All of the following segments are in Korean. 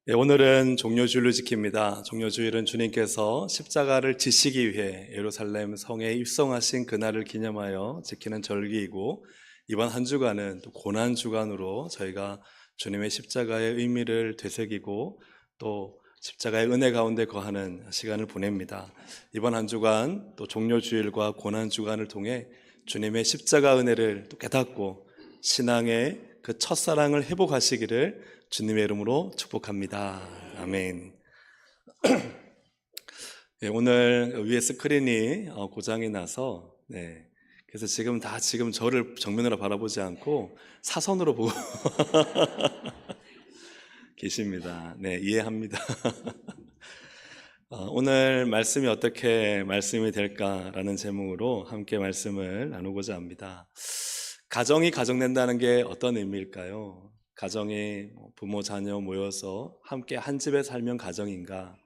네, 오늘은 종려주일을 지킵니다. 종려주일은 주님께서 십자가를 지시기 위해 예루살렘 성에 입성하신 그날을 기념하여 지키는 절기이고, 이번 한 주간은 또 고난주간으로 저희가 주님의 십자가의 의미를 되새기고 또 십자가의 은혜 가운데 거하는 시간을 보냅니다. 이번 한 주간 또 종려주일과 고난주간을 통해 주님의 십자가 은혜를 또 깨닫고 신앙의 그 첫사랑을 회복하시기를 주님의 이름으로 축복합니다. 아멘. 네, 오늘 위에 스크린이 고장이 나서 그래서 지금 저를 정면으로 바라보지 않고 사선으로 보고 계십니다. 네, 이해합니다. 오늘 말씀이 어떻게 말씀이 될까라는 제목으로 함께 말씀을 나누고자 합니다. 가정이 가정된다는 게 어떤 의미일까요? 가정이 부모 자녀 모여서 함께 한 집에 살면 가정인가?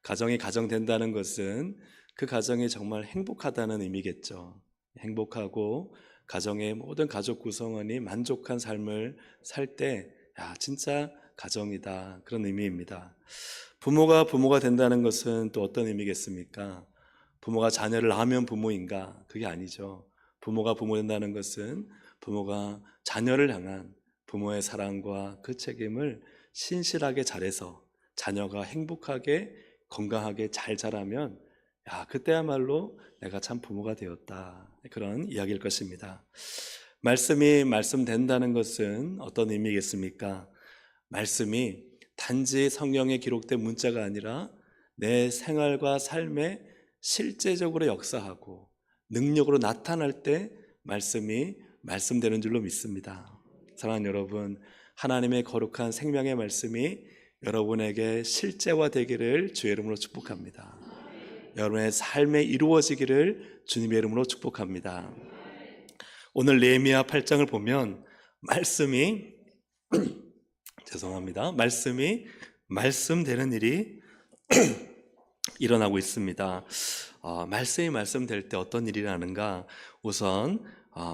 가정이 가정된다는 것은 그 가정이 정말 행복하다는 의미겠죠. 행복하고 가정의 모든 가족 구성원이 만족한 삶을 살 때, 진짜 가정이다, 그런 의미입니다. 부모가 된다는 것은 또 어떤 의미겠습니까? 부모가 자녀를 낳으면 부모인가? 그게 아니죠. 부모가 부모 된다는 것은 부모가 자녀를 향한 부모의 사랑과 그 책임을 신실하게 잘해서 자녀가 행복하게 건강하게 잘 자라면 그때야말로 내가 참 부모가 되었다, 그런 이야기일 것입니다. 말씀이 말씀된다는 것은 어떤 의미겠습니까? 말씀이 단지 성경에 기록된 문자가 아니라 내 생활과 삶에 실제적으로 역사하고 능력으로 나타날 때 말씀이 말씀되는 줄로 믿습니다. 사랑하는 여러분, 하나님의 거룩한 생명의 말씀이 여러분에게 실제화되기를 주의 이름으로 축복합니다. 여러분의 삶에 이루어지기를 주님의 이름으로 축복합니다. 오늘 느헤미야 8장을 보면 말씀이 말씀되는 일이 일어나고 있습니다. 말씀이 말씀될 때 어떤 일이 나는가? 우선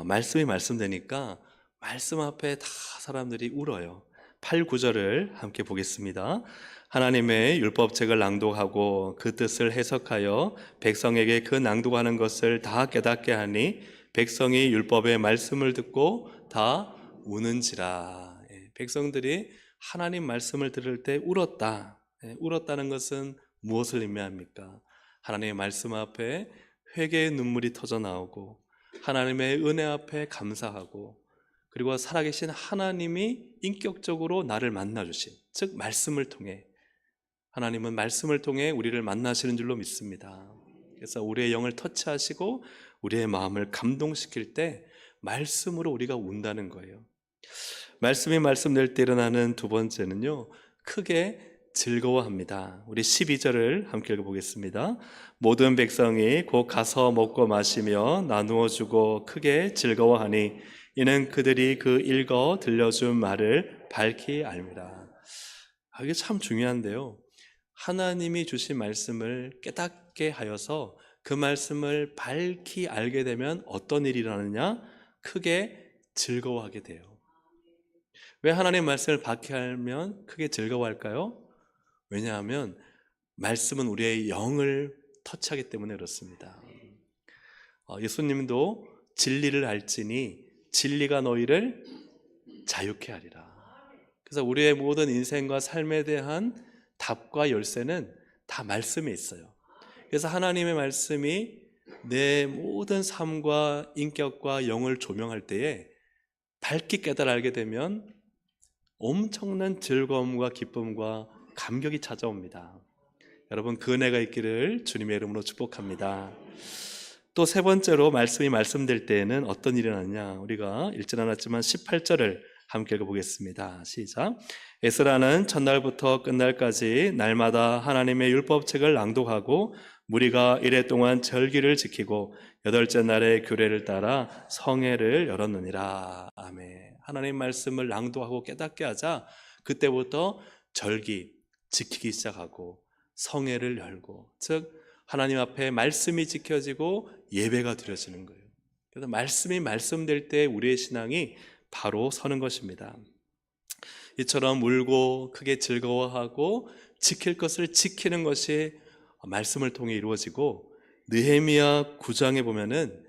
말씀이 말씀되니까 말씀 앞에 다 사람들이 울어요. 8, 9절을 함께 보겠습니다. 하나님의 율법책을 낭독하고 그 뜻을 해석하여 백성에게 그 낭독하는 것을 다 깨닫게 하니 백성이 율법의 말씀을 듣고 다 우는지라. 백성들이 하나님 말씀을 들을 때 울었다. 울었다는 것은 무엇을 의미합니까? 하나님의 말씀 앞에 회개의 눈물이 터져 나오고 하나님의 은혜 앞에 감사하고, 그리고 살아계신 하나님이 인격적으로 나를 만나주신, 즉 말씀을 통해, 하나님은 말씀을 통해 우리를 만나시는 줄로 믿습니다. 그래서 우리의 영을 터치하시고 우리의 마음을 감동시킬 때 말씀으로 우리가 운다는 거예요. 말씀이 말씀될 때 일어나는 두 번째는요, 크게 즐거워합니다. 우리 12절을 함께 읽어보겠습니다. 모든 백성이 곧 가서 먹고 마시며 나누어 주고 크게 즐거워하니 이는 그들이 그 읽어 들려준 말을 밝히 알미라. 이게 참 중요한데요, 하나님이 주신 말씀을 깨닫게 하여서 그 말씀을 밝히 알게 되면 어떤 일이 일어나느냐? 크게 즐거워하게 돼요. 왜 하나님의 말씀을 밝히 알면 크게 즐거워할까요? 왜냐하면 말씀은 우리의 영을 터치하기 때문에 그렇습니다. 예수님도 진리를 알지니 진리가 너희를 자유케 하리라. 그래서 우리의 모든 인생과 삶에 대한 답과 열쇠는 다 말씀에 있어요. 그래서 하나님의 말씀이 내 모든 삶과 인격과 영을 조명할 때에 밝게 깨달아 알게 되면 엄청난 즐거움과 기쁨과 감격이 찾아옵니다. 여러분, 그 은혜가 있기를 주님의 이름으로 축복합니다. 또 세 번째로 말씀이 말씀될 때에는 어떤 일이 나느냐? 우리가 읽진 않았지만 18절을 함께 읽어보겠습니다. 시작. 에스라는 첫날부터 끝날까지 날마다 하나님의 율법책을 낭독하고 무리가 이레 동안 절기를 지키고 여덟째 날에 규례를 따라 성회를 열었느니라. 아멘. 하나님 말씀을 낭독하고 깨닫게 하자 그때부터 절기 지키기 시작하고 성회를 열고, 즉 하나님 앞에 말씀이 지켜지고 예배가 드려지는 거예요. 그래서 말씀이 말씀될 때 우리의 신앙이 바로 서는 것입니다. 이처럼 울고 크게 즐거워하고 지킬 것을 지키는 것이 말씀을 통해 이루어지고, 느헤미야 9장에 보면은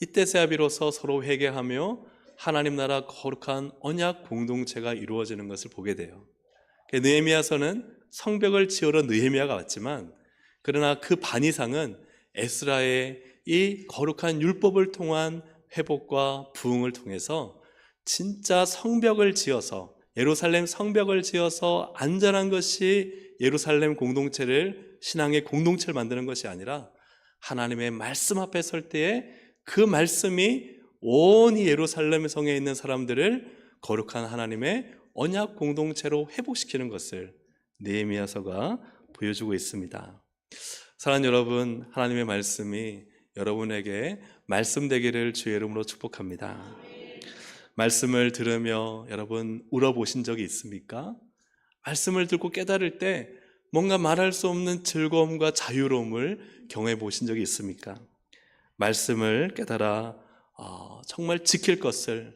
이때서야 비로소 서로 회개하며 하나님 나라 거룩한 언약 공동체가 이루어지는 것을 보게 돼요. 느헤미야서는 성벽을 지으러 느헤미야가 왔지만, 그러나 그 반 이상은 에스라의 이 거룩한 율법을 통한 회복과 부흥을 통해서 진짜 성벽을 지어서, 예루살렘 성벽을 지어서 안전한 것이 예루살렘 공동체를, 신앙의 공동체를 만드는 것이 아니라 하나님의 말씀 앞에 설 때에 그 말씀이 온 예루살렘 성에 있는 사람들을 거룩한 하나님의 언약 공동체로 회복시키는 것을 느헤미야서가 보여주고 있습니다. 사랑하는 여러분, 하나님의 말씀이 여러분에게 말씀 되기를 주의 이름으로 축복합니다. 말씀을 들으며 여러분 울어보신 적이 있습니까? 말씀을 듣고 깨달을 때 뭔가 말할 수 없는 즐거움과 자유로움을 경험해 보신 적이 있습니까? 말씀을 깨달아 정말 지킬 것을,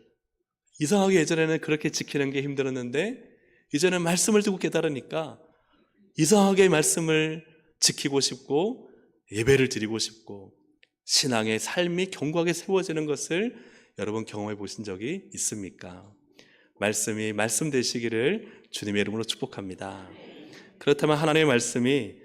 이상하게 예전에는 그렇게 지키는 게 힘들었는데 이제는 말씀을 듣고 깨달으니까 이상하게 말씀을 지키고 싶고 예배를 드리고 싶고 신앙의 삶이 견고하게 세워지는 것을 여러분 경험해 보신 적이 있습니까? 말씀이 말씀 되시기를 주님의 이름으로 축복합니다. 그렇다면 하나님의 말씀이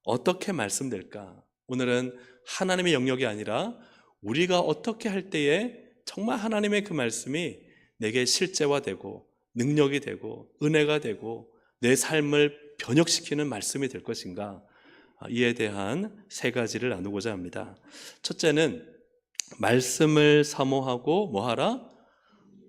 어떻게 말씀될까? 오늘은 하나님의 영역이 아니라 우리가 어떻게 할 때에 정말 하나님의 그 말씀이 내게 실제화되고 능력이 되고 은혜가 되고 내 삶을 변혁시키는 말씀이 될 것인가? 이에 대한 세 가지를 나누고자 합니다. 첫째는 말씀을 사모하고 뭐하라?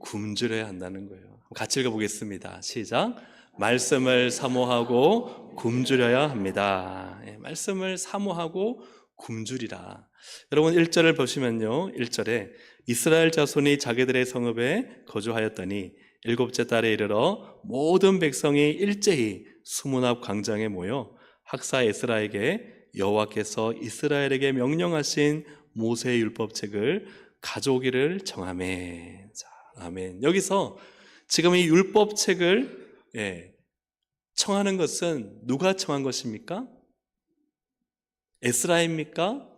굶주려야 한다는 거예요. 같이 읽어보겠습니다. 시작. 말씀을 사모하고 굶주려야 합니다. 말씀을 사모하고 굶주리라. 여러분 1절을 보시면요, 1절에 이스라엘 자손이 자기들의 성읍에 거주하였더니 일곱째 달에 이르러 모든 백성이 일제히 수문 앞 광장에 모여 학사 에스라에게 여호와께서 이스라엘에게 명령하신 모세의 율법책을 가져오기를 청하매. 자, 아멘. 여기서 지금 이 율법책을 청하는 것은 누가 청한 것입니까? 에스라입니까?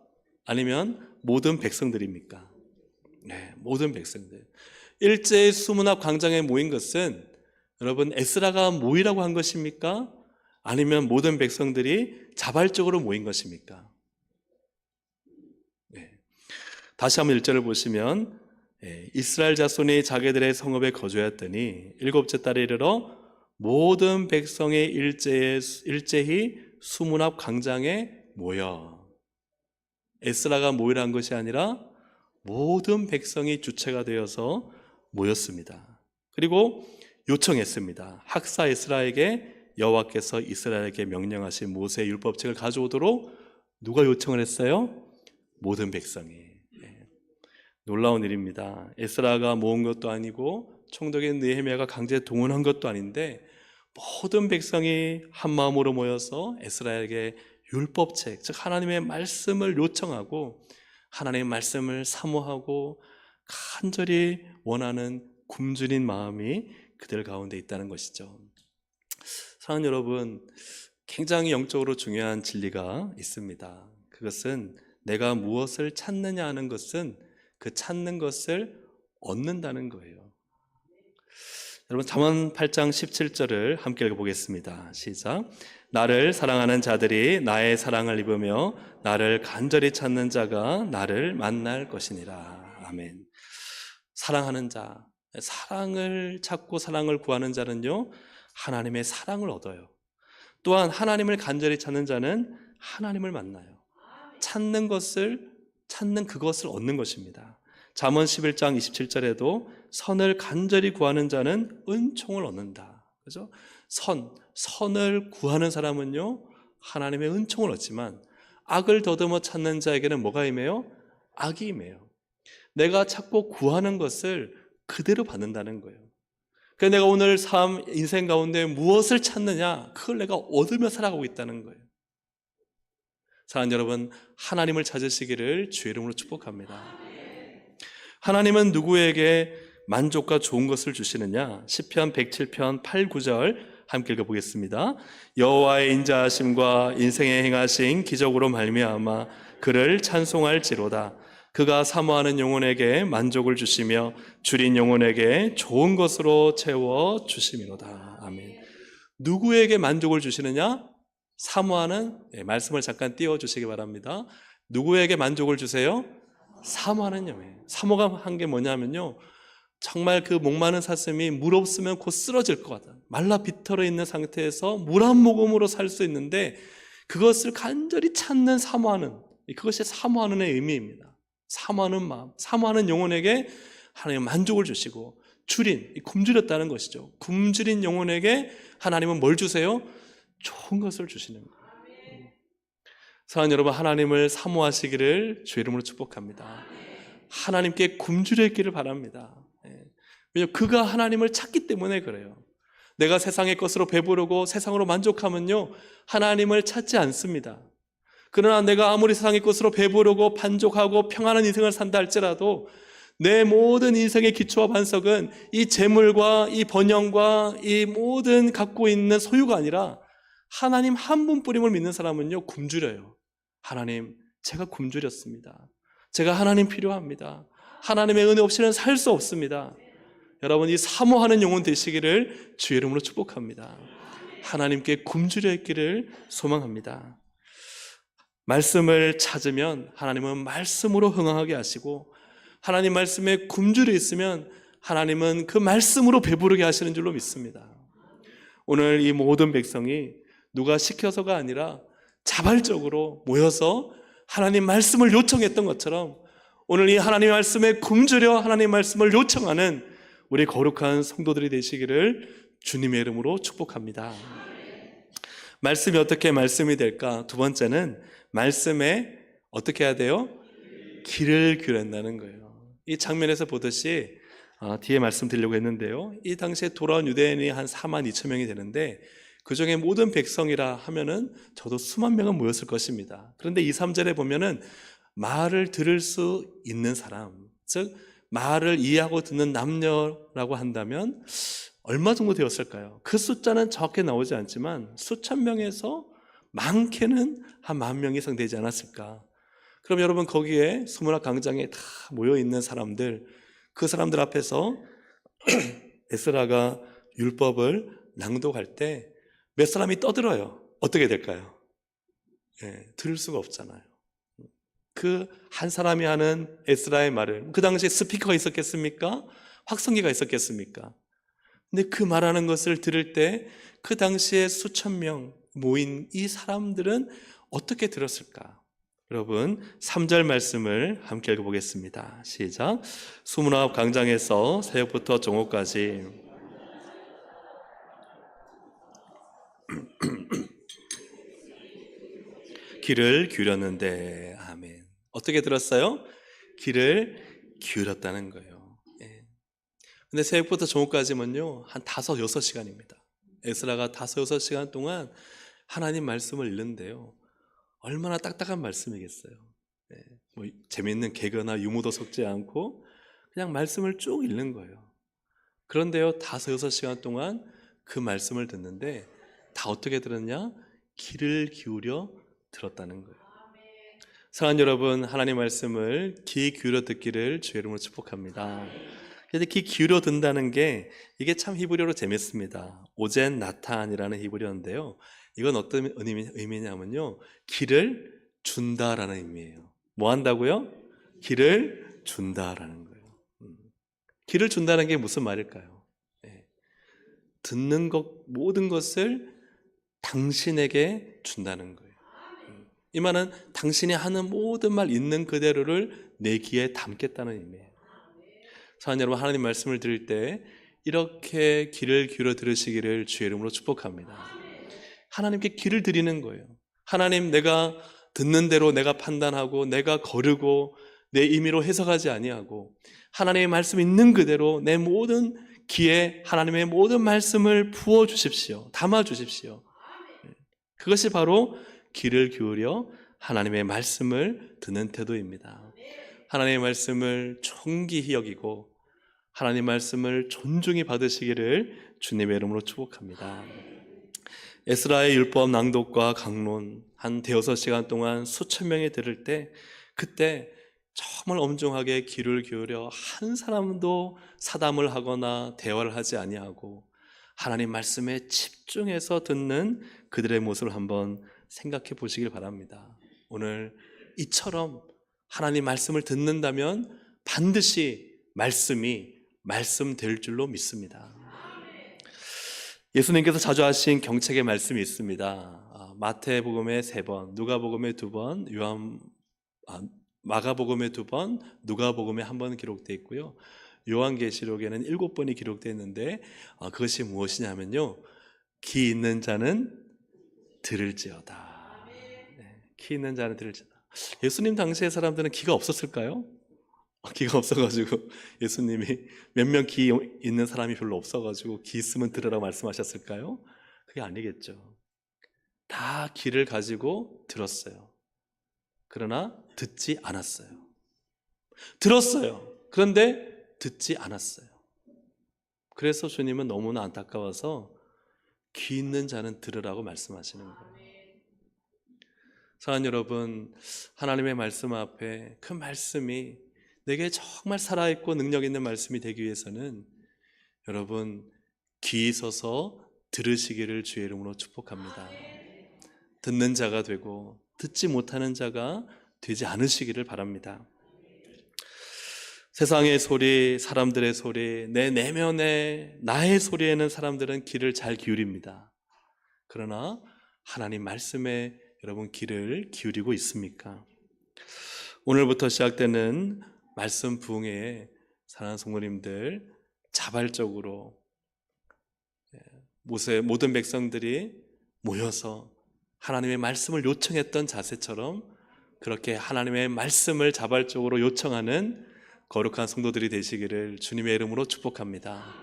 아니면 모든 백성들입니까? 네, 모든 백성들. 일제의 수문 앞 광장에 모인 것은 여러분 에스라가 모이라고 한 것입니까? 아니면 모든 백성들이 자발적으로 모인 것입니까? 네. 다시 한번 1절을 보시면 이스라엘 자손이 자기들의 성읍에 거주하였더니 일곱째 달에 이르러 모든 백성의 일제히 수문 앞 광장에 모여. 에스라가 모이라는 것이 아니라 모든 백성이 주체가 되어서 모였습니다. 그리고 요청했습니다. 학사 에스라에게 여호와께서 이스라엘에게 명령하신 모세의 율법책을 가져오도록 누가 요청을 했어요? 모든 백성이. 놀라운 일입니다. 에스라가 모은 것도 아니고 총독인 느헤미야가 강제 동원한 것도 아닌데 모든 백성이 한 마음으로 모여서 에스라에게 율법책, 즉 하나님의 말씀을 요청하고 하나님의 말씀을 사모하고 간절히 원하는 굶주린 마음이 그들 가운데 있다는 것이죠. 사랑하는 여러분, 굉장히 영적으로 중요한 진리가 있습니다. 그것은 내가 무엇을 찾느냐 하는 것은 그 찾는 것을 얻는다는 거예요. 여러분 잠언 8장 17절을 함께 읽어보겠습니다. 시작. 나를 사랑하는 자들이 나의 사랑을 입으며 나를 간절히 찾는 자가 나를 만날 것이니라. 아멘. 사랑하는 자, 사랑을 찾고 사랑을 구하는 자는요 하나님의 사랑을 얻어요. 또한 하나님을 간절히 찾는 자는 하나님을 만나요. 찾는 그것을 얻는 것입니다. 잠언 11장 27절에도 선을 간절히 구하는 자는 은총을 얻는다. 그죠? 선을 구하는 사람은요 하나님의 은총을 얻지만 악을 더듬어 찾는 자에게는 뭐가 임해요? 악이 임해요. 내가 찾고 구하는 것을 그대로 받는다는 거예요. 그래서 내가 오늘 인생 가운데 무엇을 찾느냐, 그걸 내가 얻으며 살아가고 있다는 거예요. 사랑하는 여러분, 하나님을 찾으시기를 주의 이름으로 축복합니다. 하나님은 누구에게 만족과 좋은 것을 주시느냐? 시편 107편 8, 9절 함께 읽어보겠습니다. 여호와의 인자하심과 인생에 행하신 기적으로 말미암아 그를 찬송할지로다. 그가 사모하는 영혼에게 만족을 주시며 줄인 영혼에게 좋은 것으로 채워 주심이로다. 아멘. 누구에게 만족을 주시느냐? 사모하는, 말씀을 잠깐 띄워주시기 바랍니다. 누구에게 만족을 주세요? 사모하는 영혼. 사모가 한 게 뭐냐면요, 정말 그 목마른 사슴이 물 없으면 곧 쓰러질 것 같아요. 말라 비틀어 있는 상태에서 물 한 모금으로 살 수 있는데 그것을 간절히 찾는 사모하는, 그것이 사모하는 의미입니다. 사모하는 마음, 사모하는 영혼에게 하나님은 만족을 주시고, 줄인, 굶주렸다는 것이죠. 굶주린 영혼에게 하나님은 뭘 주세요? 좋은 것을 주시는 거예요. 사랑하는 여러분, 하나님을 사모하시기를 주의 이름으로 축복합니다. 하나님께 굶주려 있기를 바랍니다. 왜냐하면 그가 하나님을 찾기 때문에 그래요. 내가 세상의 것으로 배부르고 세상으로 만족하면요, 하나님을 찾지 않습니다. 그러나 내가 아무리 세상의 것으로 배부르고 만족하고 평안한 인생을 산다 할지라도 내 모든 인생의 기초와 반석은 이 재물과 이 번영과 이 모든 갖고 있는 소유가 아니라 하나님 한 분뿐임을 믿는 사람은요, 굶주려요. 하나님, 제가 굶주렸습니다. 제가 하나님 필요합니다. 하나님의 은혜 없이는 살 수 없습니다. 여러분, 이 사모하는 영혼 되시기를 주의 이름으로 축복합니다. 하나님께 굶주려 있기를 소망합니다. 말씀을 찾으면 하나님은 말씀으로 흥황하게 하시고, 하나님 말씀에 굶주려 있으면 하나님은 그 말씀으로 배부르게 하시는 줄로 믿습니다. 오늘 이 모든 백성이 누가 시켜서가 아니라 자발적으로 모여서 하나님 말씀을 요청했던 것처럼 오늘 이 하나님 말씀에 굶주려 하나님 말씀을 요청하는 우리 거룩한 성도들이 되시기를 주님의 이름으로 축복합니다. 말씀이 어떻게 말씀이 될까? 두 번째는 말씀에 어떻게 해야 돼요? 귀를 기울인다는 거예요. 이 장면에서 보듯이 뒤에 말씀드리려고 했는데요, 이 당시에 돌아온 유대인이 한 4만 2천 명이 되는데 그 중에 모든 백성이라 하면은 저도 수만 명은 모였을 것입니다. 그런데 2, 3절에 보면은 말을 들을 수 있는 사람, 즉 말을 이해하고 듣는 남녀라고 한다면 얼마 정도 되었을까요? 그 숫자는 정확히 나오지 않지만 수천 명에서 많게는 한 10,000명 이상 되지 않았을까? 그럼 여러분, 거기에 수문학 광장에 다 모여있는 사람들, 그 사람들 앞에서 에스라가 율법을 낭독할 때 몇 사람이 떠들어요. 어떻게 될까요? 들을 수가 없잖아요. 그 한 사람이 하는 에스라의 말을, 그 당시에 스피커가 있었겠습니까? 확성기가 있었겠습니까? 근데 그 말하는 것을 들을 때 그 당시에 수천 명 모인 이 사람들은 어떻게 들었을까? 여러분, 3절 말씀을 함께 읽어보겠습니다. 시작. 수문학 광장에서 새벽부터 정오까지 귀를 기울였는데, 아멘. 어떻게 들었어요? 귀를 기울였다는 거예요. 근데 새벽부터 정오까지면요, 한 5, 6시간입니다. 에스라가 5, 6시간 동안 하나님 말씀을 읽는데요, 얼마나 딱딱한 말씀이겠어요. 뭐 재미있는 개그나 유머도 섞지 않고 그냥 말씀을 쭉 읽는 거예요. 그런데요, 5, 6시간 동안 그 말씀을 듣는데 다 어떻게 들었냐? 귀를 기울여 들었다는 거예요. 사랑하는 여러분, 하나님 말씀을 귀 기울여 듣기를 주의 이름으로 축복합니다. 그런데 귀 기울여 듣는다는 게 이게 참 히브리어로 재밌습니다. 오젠 나탄이라는 히브리어인데요, 이건 어떤 의미냐면요, 귀를 준다라는 의미예요. 뭐 한다고요? 귀를 준다라는 거예요. 귀를 준다는 게 무슨 말일까요? 듣는 것, 모든 것을 당신에게 준다는 거예요. 이 말은 당신이 하는 모든 말 있는 그대로를 내 귀에 담겠다는 의미예요. 사랑하는 여러분, 하나님 말씀을 들을 때 이렇게 귀를 기울여 들으시기를 주의 이름으로 축복합니다. 하나님께 귀를 드리는 거예요. 하나님, 내가 듣는 대로 내가 판단하고 내가 거르고 내 임의로 해석하지 아니하고 하나님의 말씀 있는 그대로 내 모든 귀에 하나님의 모든 말씀을 부어 주십시오. 담아 주십시오. 그것이 바로 귀를 기울여 하나님의 말씀을 듣는 태도입니다. 하나님의 말씀을 존귀히 여기고 하나님 말씀을 존중히 받으시기를 주님의 이름으로 축복합니다. 에스라의 율법 낭독과 강론 한 대여섯 시간 동안 수천 명이 들을 때, 그때 정말 엄중하게 귀를 기울여 한 사람도 사담을 하거나 대화를 하지 아니하고 하나님 말씀에 집중해서 듣는 그들의 모습을 한번 생각해 보시길 바랍니다. 오늘 이처럼 하나님 말씀을 듣는다면 반드시 말씀이 말씀될 줄로 믿습니다. 예수님께서 자주 하신 경책의 말씀이 있습니다. 마태복음에 3번, 누가복음에 2번, 마가복음에 2번, 누가복음에 1번 기록되어 있고요. 요한계시록에는 7번이 기록되어 있는데 그것이 무엇이냐면요, 귀 있는 자는 들을지어다. 네, 귀 있는 자는 들을지어다. 예수님 당시의 사람들은 귀가 없었을까요? 귀가 없어가지고 예수님이 몇 명 귀 있는 사람이 별로 없어가지고 귀 있으면 들으라고 말씀하셨을까요? 그게 아니겠죠. 다 귀를 가지고 들었어요. 그러나 듣지 않았어요. 들었어요. 그런데 듣지 않았어요. 그래서 주님은 너무나 안타까워서 귀 있는 자는 들으라고 말씀하시는 거예요. 사랑하는 여러분, 하나님의 말씀 앞에 그 말씀이 내게 정말 살아있고 능력 있는 말씀이 되기 위해서는 여러분 귀 있어서 들으시기를 주의 이름으로 축복합니다. 듣는 자가 되고 듣지 못하는 자가 되지 않으시기를 바랍니다. 세상의 소리, 사람들의 소리, 내 내면의 나의 소리에는 사람들은 귀를 잘 기울입니다. 그러나 하나님 말씀에 여러분 귀를 기울이고 있습니까? 오늘부터 시작되는 말씀 부흥회에 사랑하는 성도님들 자발적으로 모든 백성들이 모여서 하나님의 말씀을 요청했던 자세처럼 그렇게 하나님의 말씀을 자발적으로 요청하는 거룩한 성도들이 되시기를 주님의 이름으로 축복합니다.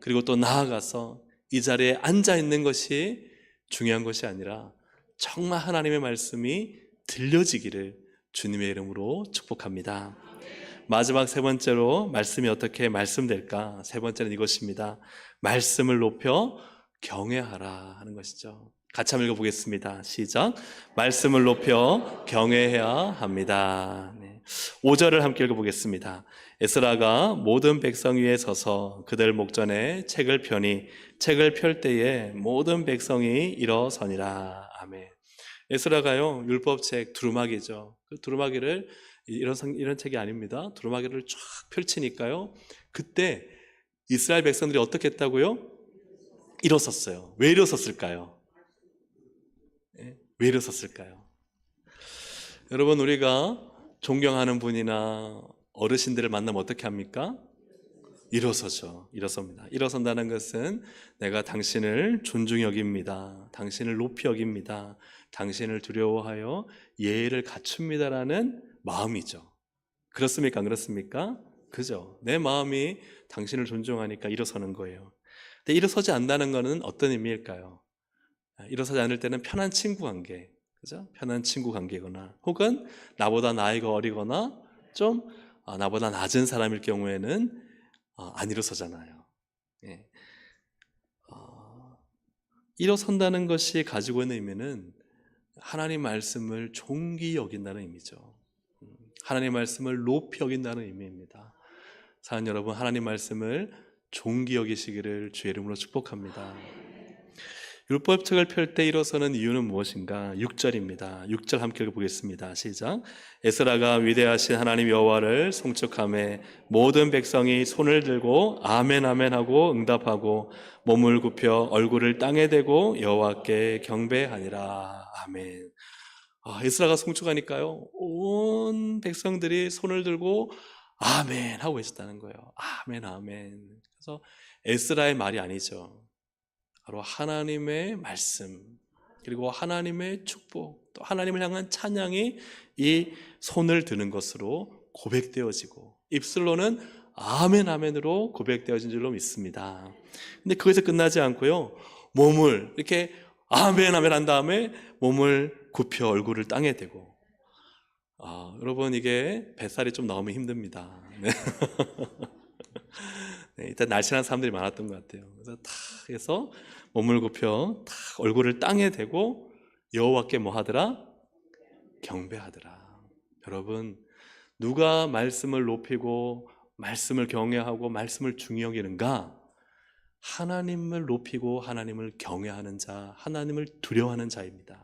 그리고 또 나아가서 이 자리에 앉아 있는 것이 중요한 것이 아니라 정말 하나님의 말씀이 들려지기를 주님의 이름으로 축복합니다. 마지막 세 번째로 말씀이 어떻게 말씀될까? 세 번째는 이것입니다. 말씀을 높여 경외하라 하는 것이죠. 같이 한번 읽어보겠습니다. 시작. 말씀을 높여 경외해야 합니다. 5절을 함께 읽어보겠습니다. 에스라가 모든 백성 위에 서서 그들 목전에 책을 펴니 책을 펼 때에 모든 백성이 일어서니라. 아멘. 에스라가요, 율법책 두루마기죠. 그 두루마기를 이런 책이 아닙니다. 두루마기를 쫙 펼치니까요, 그때 이스라엘 백성들이 어떻게 했다고요? 일어섰어요. 왜 일어섰을까요? 왜 일어섰을까요? 여러분, 우리가 존경하는 분이나 어르신들을 만나면 어떻게 합니까? 일어서죠. 일어섭니다. 일어선다는 것은 내가 당신을 존중히 여깁니다. 당신을 높이 여깁니다. 당신을 두려워하여 예의를 갖춥니다라는 마음이죠. 그렇습니까? 안 그렇습니까? 그죠? 내 마음이 당신을 존중하니까 일어서는 거예요. 근데 일어서지 않는다는 것은 어떤 의미일까요? 일어서지 않을 때는 편한 친구 관계, 그죠? 편한 친구 관계거나 혹은 나보다 나이가 어리거나 좀 나보다 낮은 사람일 경우에는 안 일어서잖아요. 예. 일어선다는 것이 가지고 있는 의미는 하나님 말씀을 존귀 여긴다는 의미죠. 하나님 말씀을 높이 여긴다는 의미입니다. 사랑하는 여러분, 하나님 말씀을 존귀 여기시기를 주의 이름으로 축복합니다. 율법책을 펼 때 일어서는 이유는 무엇인가? 6절입니다. 6절 함께 읽어보겠습니다. 시작. 에스라가 위대하신 하나님 여호와를 송축하매 모든 백성이 손을 들고 아멘 아멘 하고 응답하고 몸을 굽혀 얼굴을 땅에 대고 여호와께 경배하니라. 아멘. 에스라가 송축하니까요, 온 백성들이 손을 들고 아멘 하고 있었다는 거예요. 아멘 아멘. 그래서 에스라의 말이 아니죠. 바로 하나님의 말씀, 그리고 하나님의 축복, 또 하나님을 향한 찬양이 이 손을 드는 것으로 고백되어지고 입술로는 아멘 아멘으로 고백되어진 줄로 믿습니다. 근데 거기서 끝나지 않고요, 몸을 이렇게 아멘 아멘 한 다음에 몸을 굽혀 얼굴을 땅에 대고. 여러분, 이게 뱃살이 좀 나오면 힘듭니다. 네. 네, 일단 날씬한 사람들이 많았던 것 같아요. 그래서 탁 해서 몸을 굽혀 탁 얼굴을 땅에 대고 여호와께 뭐 하더라? 경배하더라. 여러분, 누가 말씀을 높이고 말씀을 경외하고 말씀을 중히 여기는가? 하나님을 높이고 하나님을 경외하는 자, 하나님을 두려워하는 자입니다.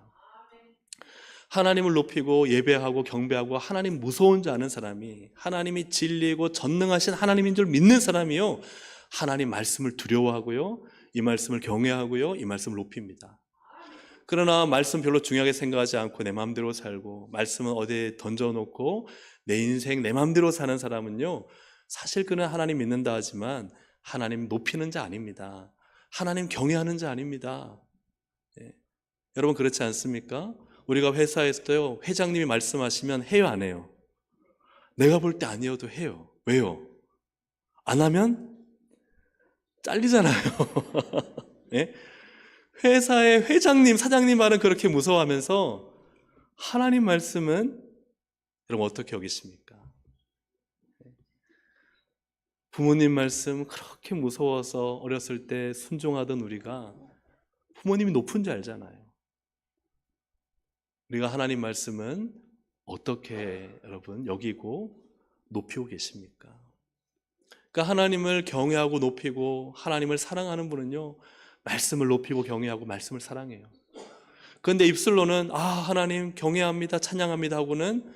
하나님을 높이고 예배하고 경배하고 하나님 무서운 줄 아는 사람이, 하나님이 진리이고 전능하신 하나님인 줄 믿는 사람이요, 하나님 말씀을 두려워하고요, 이 말씀을 경외하고요, 이 말씀을 높입니다. 그러나 말씀 별로 중요하게 생각하지 않고 내 마음대로 살고 말씀은 어디에 던져놓고 내 인생 내 마음대로 사는 사람은요, 사실 그는 하나님 믿는다 하지만 하나님 높이는 자 아닙니다. 하나님 경외하는 자 아닙니다. 예. 여러분 그렇지 않습니까? 우리가 회사에서도요, 회장님이 말씀하시면 해요, 안 해요? 내가 볼 때 아니어도 해요. 왜요? 안 하면 잘리잖아요. 예? 회사의 회장님, 사장님 말은 그렇게 무서워하면서 하나님 말씀은 여러분 어떻게 여기십니까? 부모님 말씀 그렇게 무서워서 어렸을 때 순종하던 우리가 부모님이 높은 줄 알잖아요. 우리가 하나님 말씀은 어떻게 여러분 여기고 높이고 계십니까? 그러니까 하나님을 경외하고 높이고 하나님을 사랑하는 분은요, 말씀을 높이고 경외하고 말씀을 사랑해요. 그런데 입술로는 하나님 경외합니다, 찬양합니다 하고는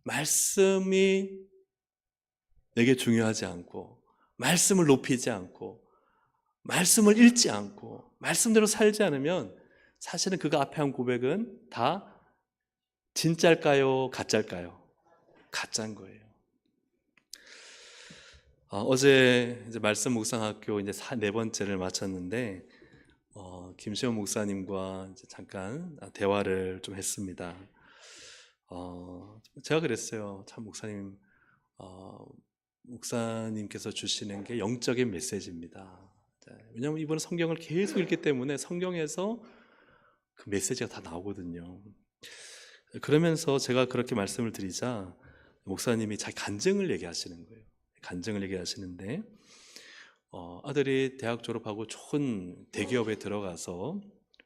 말씀이 내게 중요하지 않고 말씀을 높이지 않고 말씀을 읽지 않고 말씀대로 살지 않으면 사실은 그가 앞에 한 고백은 다 진짜일까요? 가짜일까요? 가짜인 거예요. 어제 이제 말씀 묵상학교 이제 네 번째를 마쳤는데 김시원 목사님과 이제 잠깐 대화를 좀 했습니다. 제가 그랬어요. 참 목사님, 목사님께서 주시는 게 영적인 메시지입니다. 왜냐하면 이분은 성경을 계속 읽기 때문에 성경에서 그 메시지가 다 나오거든요. 그러면서 제가 그렇게 말씀을 드리자 목사님이 자기 간증을 얘기하시는 거예요. 간증을 얘기하시는데 아들이 대학 졸업하고 좋은 대기업에 들어가서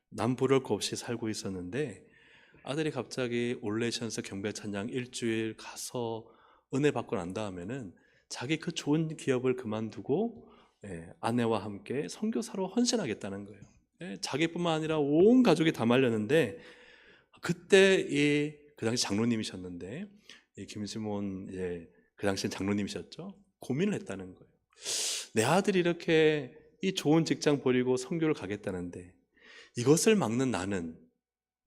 남부를 거 없이 살고 있었는데 아들이 갑자기 올레션스 경배 찬양 일주일 가서 은혜 받고 난 다음에는 자기 그 좋은 기업을 그만두고 아내와 함께 선교사로 헌신하겠다는 거예요. 자기뿐만 아니라 온 가족이 다 말렸는데 그때 그 당시 장로님이셨는데 김시몬 그 당시엔 장로님이셨죠. 고민을 했다는 거예요. 내 아들이 이렇게 이 좋은 직장 버리고 선교를 가겠다는데 이것을 막는 나는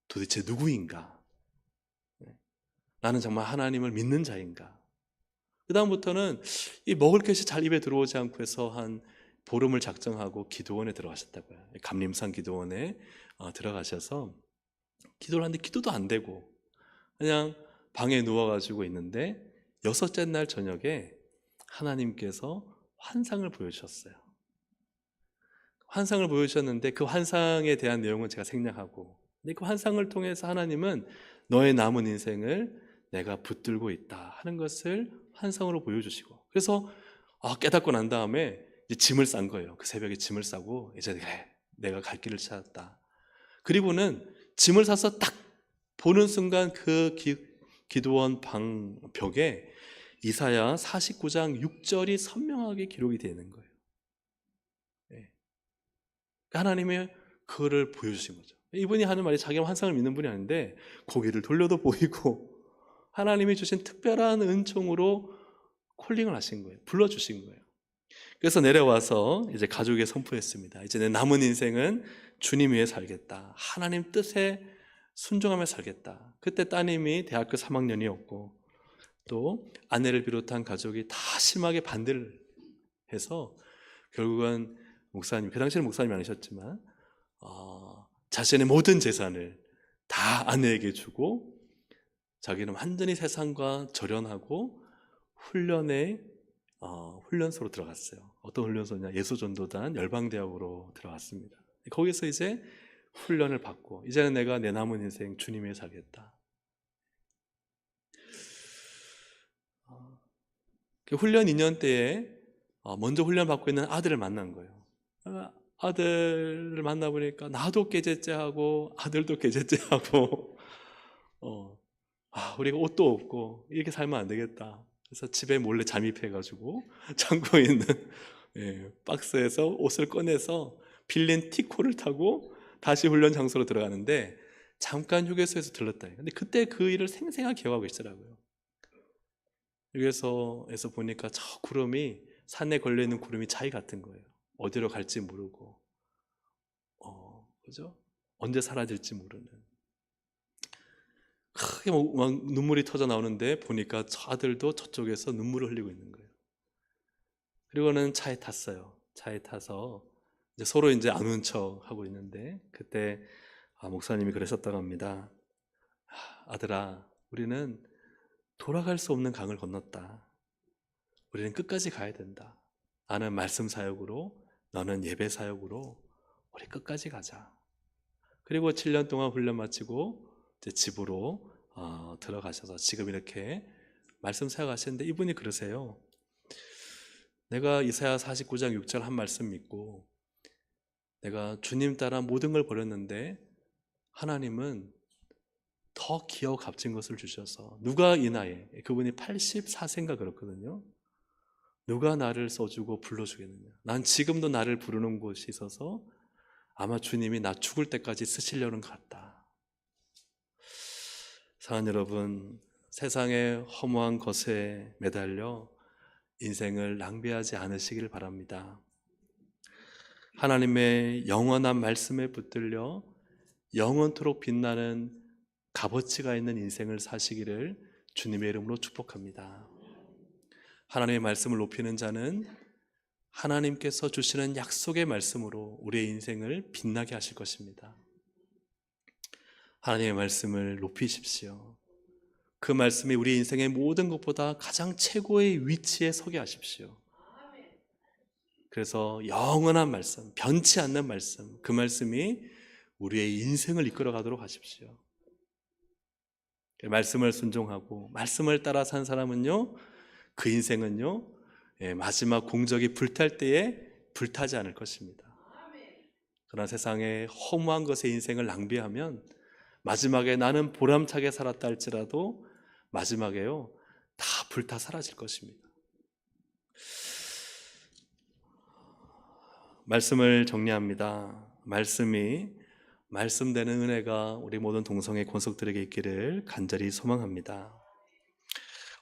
도대체 누구인가? 나는 정말 하나님을 믿는 자인가? 그 다음부터는 이 먹을 것이 잘 입에 들어오지 않고 해서 한 보름을 작정하고 기도원에 들어가셨다고요. 감림산 기도원에 들어가셔서 기도를 하는데 기도도 안 되고 그냥 방에 누워가지고 있는데 여섯째 날 저녁에 하나님께서 환상을 보여주셨어요. 환상을 보여주셨는데 그 환상에 대한 내용은 제가 생략하고, 근데 그 환상을 통해서 하나님은 너의 남은 인생을 내가 붙들고 있다 하는 것을 환상으로 보여주시고, 그래서 깨닫고 난 다음에 이제 짐을 싼 거예요. 그 새벽에 짐을 싸고 이제 그래, 내가 갈 길을 찾았다. 그리고는 짐을 사서 딱 보는 순간 그 기도원 방 벽에 이사야 49장 6절이 선명하게 기록이 되는 거예요. 하나님이 그거를 보여주신 거죠. 이분이 하는 말이 자기가 환상을 믿는 분이 아닌데 고개를 돌려도 보이고 하나님이 주신 특별한 은총으로 콜링을 하신 거예요. 불러주신 거예요. 그래서 내려와서 이제 가족에게 선포했습니다. 이제 내 남은 인생은 주님 위해 살겠다. 하나님 뜻에 순종하며 살겠다. 그때 따님이 대학교 3학년이었고 또 아내를 비롯한 가족이 다 심하게 반대를 해서 결국은 목사님, 그 당시에는 목사님이 아니셨지만 자신의 모든 재산을 다 아내에게 주고 자기는 완전히 세상과 절연하고 훈련소로 들어갔어요. 어떤 훈련소냐? 예수전도단 열방대학으로 들어갔습니다. 거기서 이제 훈련을 받고 이제는 내가 내 남은 인생 주님 위해 살겠다. 그 훈련 2년 때에 먼저 훈련받고 있는 아들을 만난 거예요. 아들을 만나보니까 나도 깨제째하고 아들도 깨제째하고 우리가 옷도 없고 이렇게 살면 안 되겠다. 그래서 집에 몰래 잠입해가지고 창고에 있는 박스에서 옷을 꺼내서 빌린 티코를 타고 다시 훈련 장소로 들어가는데 잠깐 휴게소에서 들렀다. 근데 그때 그 일을 생생하게 기억하고 있더라고요. 휴게소에서 보니까 저 구름이, 산에 걸려있는 구름이 자기 같은 거예요. 어디로 갈지 모르고 그죠? 언제 사라질지 모르는. 크게 막 눈물이 터져 나오는데 보니까 저 아들도 저쪽에서 눈물을 흘리고 있는 거예요. 그리고는 차에 탔어요. 차에 타서 이제 서로 이제 아는 척 하고 있는데 그때 목사님이 그랬었다고 합니다. 아들아, 우리는 돌아갈 수 없는 강을 건넜다. 우리는 끝까지 가야 된다. 나는 말씀 사역으로, 너는 예배 사역으로 우리 끝까지 가자. 그리고 7년 동안 훈련 마치고 이제 집으로 들어가셔서 지금 이렇게 말씀 사역하시는데 이분이 그러세요. 내가 이사야 49장 6절 한 말씀 믿고 내가 주님 따라 모든 걸 버렸는데 하나님은 더 기어 값진 것을 주셔서, 누가 이 나이에, 그분이 84세인가 그렇거든요. 누가 나를 써주고 불러주겠느냐. 난 지금도 나를 부르는 곳이 있어서 아마 주님이 나 죽을 때까지 쓰시려는 것 같다. 사랑하는 여러분, 세상의 허무한 것에 매달려 인생을 낭비하지 않으시길 바랍니다. 하나님의 영원한 말씀에 붙들려 영원토록 빛나는 값어치가 있는 인생을 사시기를 주님의 이름으로 축복합니다. 하나님의 말씀을 높이는 자는 하나님께서 주시는 약속의 말씀으로 우리의 인생을 빛나게 하실 것입니다. 하나님의 말씀을 높이십시오. 그 말씀이 우리 인생의 모든 것보다 가장 최고의 위치에 서게 하십시오. 그래서 영원한 말씀, 변치 않는 말씀, 그 말씀이 우리의 인생을 이끌어 가도록 하십시오. 말씀을 순종하고 말씀을 따라 산 사람은요, 그 인생은요, 마지막 공적이 불탈 때에 불타지 않을 것입니다. 그러나 세상에 허무한 것에 인생을 낭비하면 마지막에 나는 보람차게 살았다 할지라도 마지막에요, 다 불타 사라질 것입니다. 말씀을 정리합니다. 말씀이 말씀되는 은혜가 우리 모든 동성애 권속들에게 있기를 간절히 소망합니다.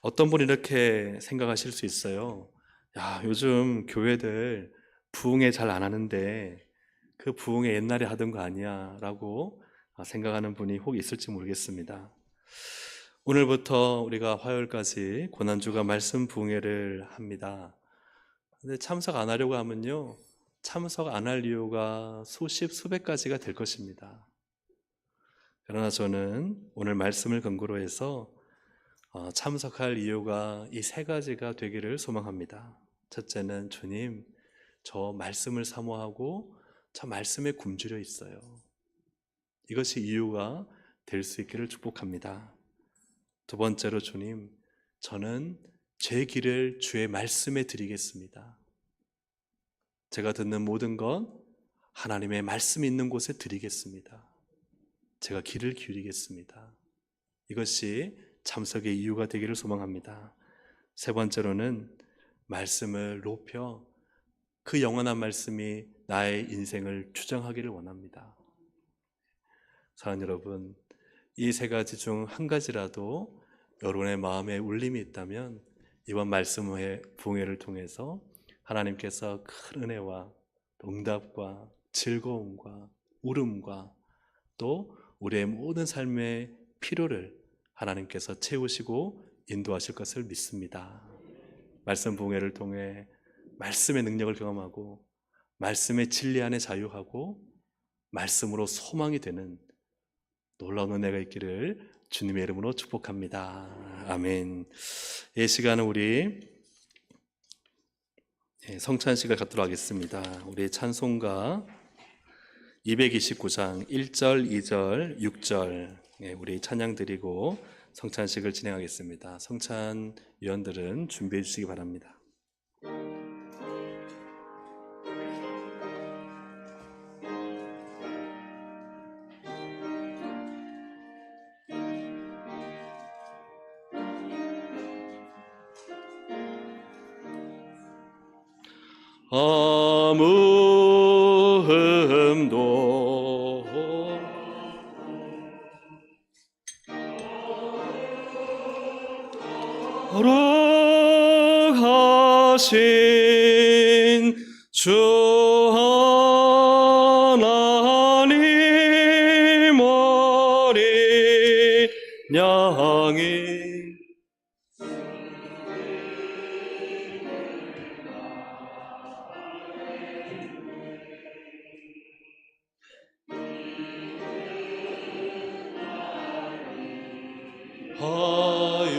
어떤 분이 이렇게 생각하실 수 있어요. 야, 요즘 교회들 부흥회 잘 안 하는데 그 부흥회 옛날에 하던 거 아니야 라고 생각하는 분이 혹 있을지 모르겠습니다. 오늘부터 우리가 화요일까지 고난주가 말씀 부흥회를 합니다. 근데 참석 안 하려고 하면요, 참석 안 할 이유가 수십 수백 가지가 될 것입니다. 그러나 저는 오늘 말씀을 근거로 해서 참석할 이유가 이 세 가지가 되기를 소망합니다. 첫째는 주님, 저 말씀을 사모하고 저 말씀에 굶주려 있어요. 이것이 이유가 될 수 있기를 축복합니다. 두 번째로 주님, 저는 제 길을 주의 말씀에 드리겠습니다. 제가 듣는 모든 것 하나님의 말씀이 있는 곳에 드리겠습니다. 제가 귀를 기울이겠습니다. 이것이 참석의 이유가 되기를 소망합니다. 세 번째로는 말씀을 높여 그 영원한 말씀이 나의 인생을 추정하기를 원합니다. 사랑하는 여러분, 이 세 가지 중 한 가지라도 여러분의 마음에 울림이 있다면 이번 말씀 부흥회를 통해서 하나님께서 큰 은혜와 응답과 즐거움과 울음과 또 우리의 모든 삶의 필요를 하나님께서 채우시고 인도하실 것을 믿습니다. 말씀 부흥회를 통해 말씀의 능력을 경험하고 말씀의 진리 안에 자유하고 말씀으로 소망이 되는 놀라운 은혜가 있기를 주님의 이름으로 축복합니다. 아멘. 이 시간은 우리 성찬식을 갖도록 하겠습니다. 우리 찬송가 229장 1절, 2절, 6절 우리 찬양 드리고 성찬식을 진행하겠습니다. 성찬 위원들은 준비해 주시기 바랍니다. 아무 흠도 거룩하신 주 하나님 어린 양이 하여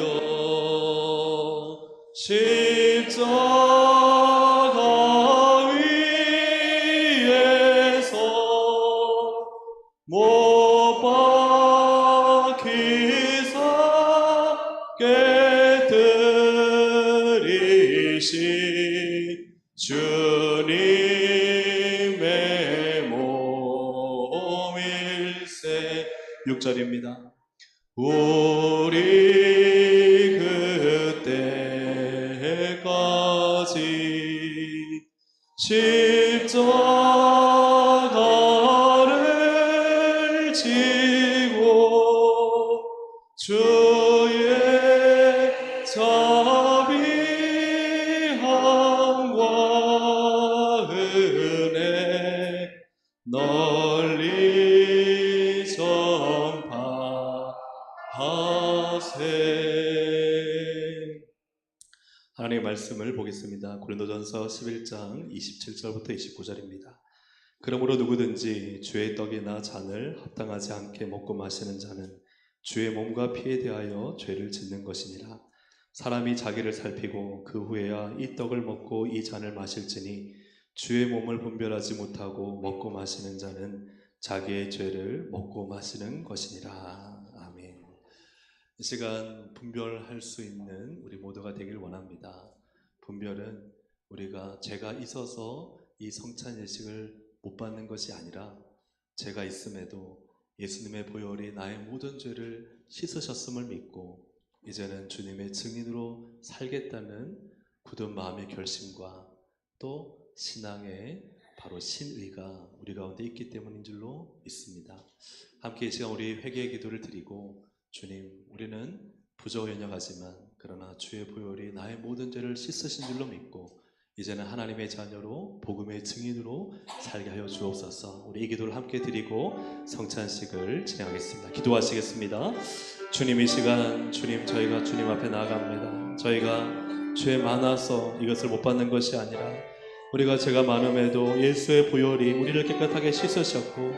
십자가 위에서 못 박히사 깨뜨리신 주님의 몸일세. 6절입니다. 우리 그때까지 십자가를 지고 주의 자비함과 은혜 널리 전파하세. 하나님의 말씀을 보겠습니다. 고린도전서 11장 27절부터 29절입니다. 그러므로 누구든지 주의 떡이나 잔을 합당하지 않게 먹고 마시는 자는 주의 몸과 피에 대하여 죄를 짓는 것이니라. 사람이 자기를 살피고 그 후에야 이 떡을 먹고 이 잔을 마실지니 주의 몸을 분별하지 못하고 먹고 마시는 자는 자기의 죄를 먹고 마시는 것이니라. 아멘. 이 시간 분별할 수 있는 우리 모두가 되길 원합니다. 분별은 우리가 죄가 있어서 이 성찬 예식을 못 받는 것이 아니라 죄가 있음에도 예수님의 보혈이 나의 모든 죄를 씻으셨음을 믿고 이제는 주님의 증인으로 살겠다는 굳은 마음의 결심과 또 신앙의 바로 신의가 우리 가운데 있기 때문인 줄로 믿습니다. 함께 이 시간 우리 회개의 기도를 드리고, 주님, 우리는 부족연약하지만 그러나 주의 보혈이 나의 모든 죄를 씻으신 줄로 믿고 이제는 하나님의 자녀로 복음의 증인으로 살게 하여 주옵소서. 우리 이 기도를 함께 드리고 성찬식을 진행하겠습니다. 기도하시겠습니다. 주님, 이 시간 주님, 저희가 주님 앞에 나아갑니다. 저희가 죄 많아서 이것을 못 받는 것이 아니라 우리가 죄가 많음에도 예수의 보혈이 우리를 깨끗하게 씻으셨고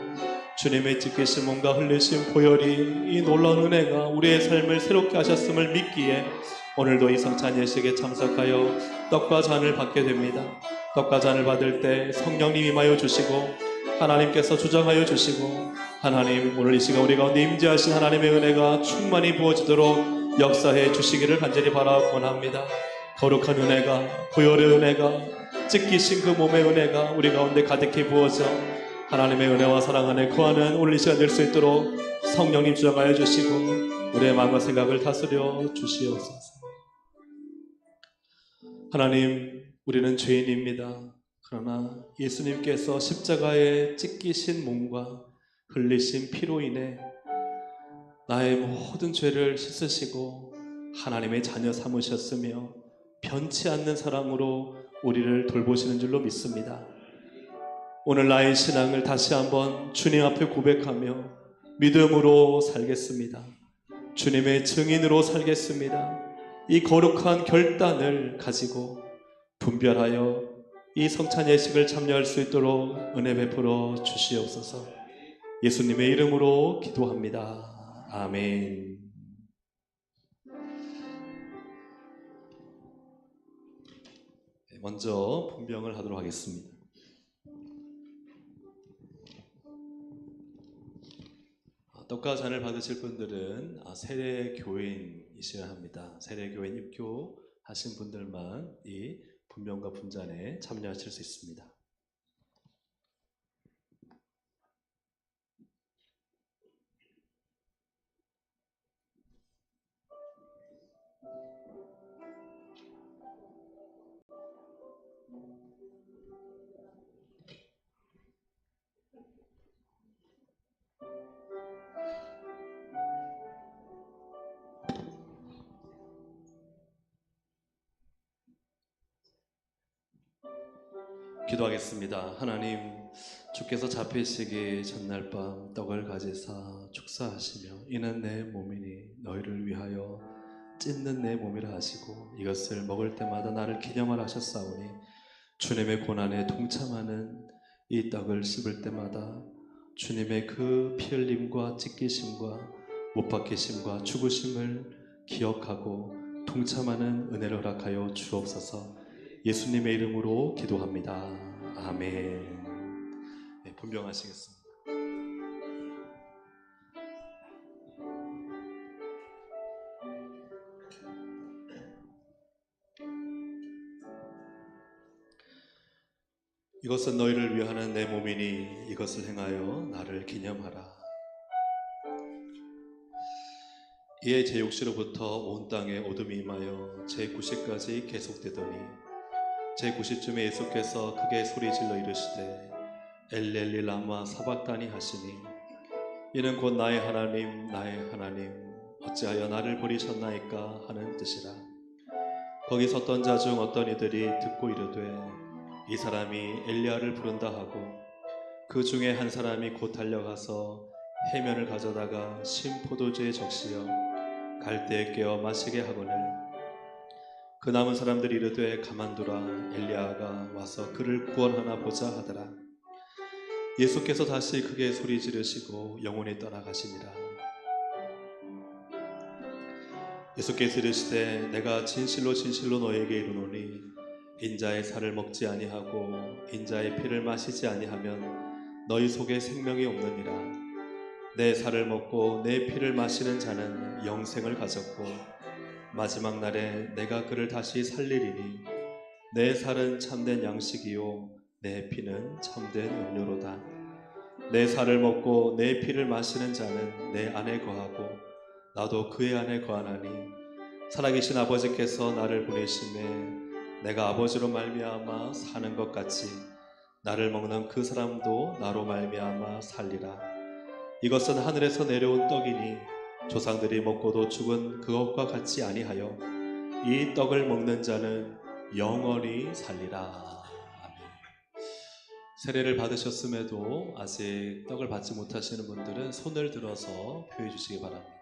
주님의 찢기신 몸과 흘리신 보혈이 이 놀라운 은혜가 우리의 삶을 새롭게 하셨음을 믿기에 오늘도 이 성찬 예식에 참석하여 떡과 잔을 받게 됩니다. 떡과 잔을 받을 때 성령님 임하여 주시고 하나님께서 주장하여 주시고 하나님, 오늘 이 시간 우리 가운데 임재하신 하나님의 은혜가 충만히 부어지도록 역사해 주시기를 간절히 바라곤합니다. 거룩한 은혜가, 보혈의 은혜가, 찢기신 그 몸의 은혜가 우리 가운데 가득히 부어져 하나님의 은혜와 사랑 안에 거하는 오늘 이 시간 될 수 있도록 성령님 주장하여 주시고 우리의 마음과 생각을 다스려 주시옵소서. 하나님, 우리는 죄인입니다. 그러나 예수님께서 십자가에 찢기신 몸과 흘리신 피로 인해 나의 모든 죄를 씻으시고 하나님의 자녀 삼으셨으며 변치 않는 사랑으로 우리를 돌보시는 줄로 믿습니다. 오늘 나의 신앙을 다시 한번 주님 앞에 고백하며 믿음으로 살겠습니다. 주님의 증인으로 살겠습니다. 이 거룩한 결단을 가지고 분별하여 이 성찬 예식을 참여할 수 있도록 은혜 베풀어 주시옵소서. 예수님의 이름으로 기도합니다. 아멘. 먼저 분병을 하도록 하겠습니다. 떡과 잔을 받으실 분들은 세례교인이셔야 합니다. 세례교인 입교하신 분들만 이 분병과 분잔에 참여하실 수 있습니다. 기도하겠습니다. 하나님, 주께서 잡히시기 전날 밤 떡을 가지사 축사하시며 이는 내 몸이니 너희를 위하여 찢는 내 몸이라 하시고 이것을 먹을 때마다 나를 기념하라 하셨사오니 주님의 고난에 동참하는 이 떡을 씹을 때마다 주님의 그 피 흘림과 찢기심과 못 박히심과 죽으심을 기억하고 동참하는 은혜를 허락하여 주옵소서. 예수님의 이름으로 기도합니다. 아멘. 네, 분명하시겠습니다. 이것은 너희를 위하는 내 몸이니 이것을 행하여 나를 기념하라. 이에 제 육시로부터 온 땅에 어둠이 임하여 제 9시까지 계속되더니 제 9시쯤에 예수께서 크게 소리질러 이르시되 엘리 라마 사박다니 하시니 이는 곧 나의 하나님 어찌하여 나를 버리셨나이까 하는 뜻이라. 거기 섰던 자 중 어떤 이들이 듣고 이르되 이 사람이 엘리야를 부른다 하고 그 중에 한 사람이 곧 달려가서 해면을 가져다가 신 포도주에 적시어 갈대에 깨어 마시게 하거늘 그 남은 사람들이 이르되 가만두라 엘리야가 와서 그를 구원하나 보자 하더라. 예수께서 다시 크게 소리 지르시고 영원히 떠나가시니라. 예수께서 이르시되 내가 진실로 너희에게 이르노니 인자의 살을 먹지 아니하고 인자의 피를 마시지 아니하면 너희 속에 생명이 없느니라. 내 살을 먹고 내 피를 마시는 자는 영생을 가졌고 마지막 날에 내가 그를 다시 살리리니 내 살은 참된 양식이요 내 피는 참된 음료로다. 내 살을 먹고 내 피를 마시는 자는 내 안에 거하고 나도 그의 안에 거하나니 살아계신 아버지께서 나를 보내심에 내가 아버지로 말미암아 사는 것 같이 나를 먹는 그 사람도 나로 말미암아 살리라. 이것은 하늘에서 내려온 떡이니 조상들이 먹고도 죽은 그것과 같지 아니하여 이 떡을 먹는 자는 영원히 살리라. 세례를 받으셨음에도 아직 떡을 받지 못하시는 분들은 손을 들어서 표해 주시기 바랍니다.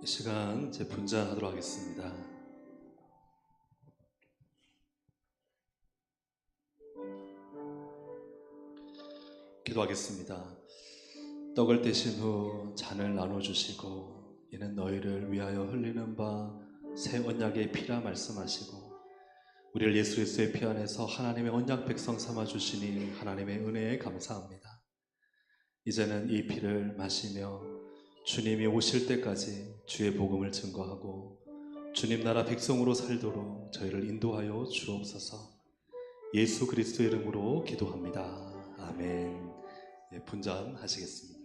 이 시간 이제 분장하도록 하겠습니다. 기도하겠습니다. 떡을 떼신 후 잔을 나눠주시고 이는 너희를 위하여 흘리는 바 새 언약의 피라 말씀하시고 우리를 예수 그리스도의 피 안에서 하나님의 언약 백성 삼아 주시니 하나님의 은혜에 감사합니다. 이제는 이 피를 마시며 주님이 오실 때까지 주의 복음을 증거하고 주님 나라 백성으로 살도록 저희를 인도하여 주옵소서. 예수 그리스도의 이름으로 기도합니다. 아멘. 분전하시겠습니다.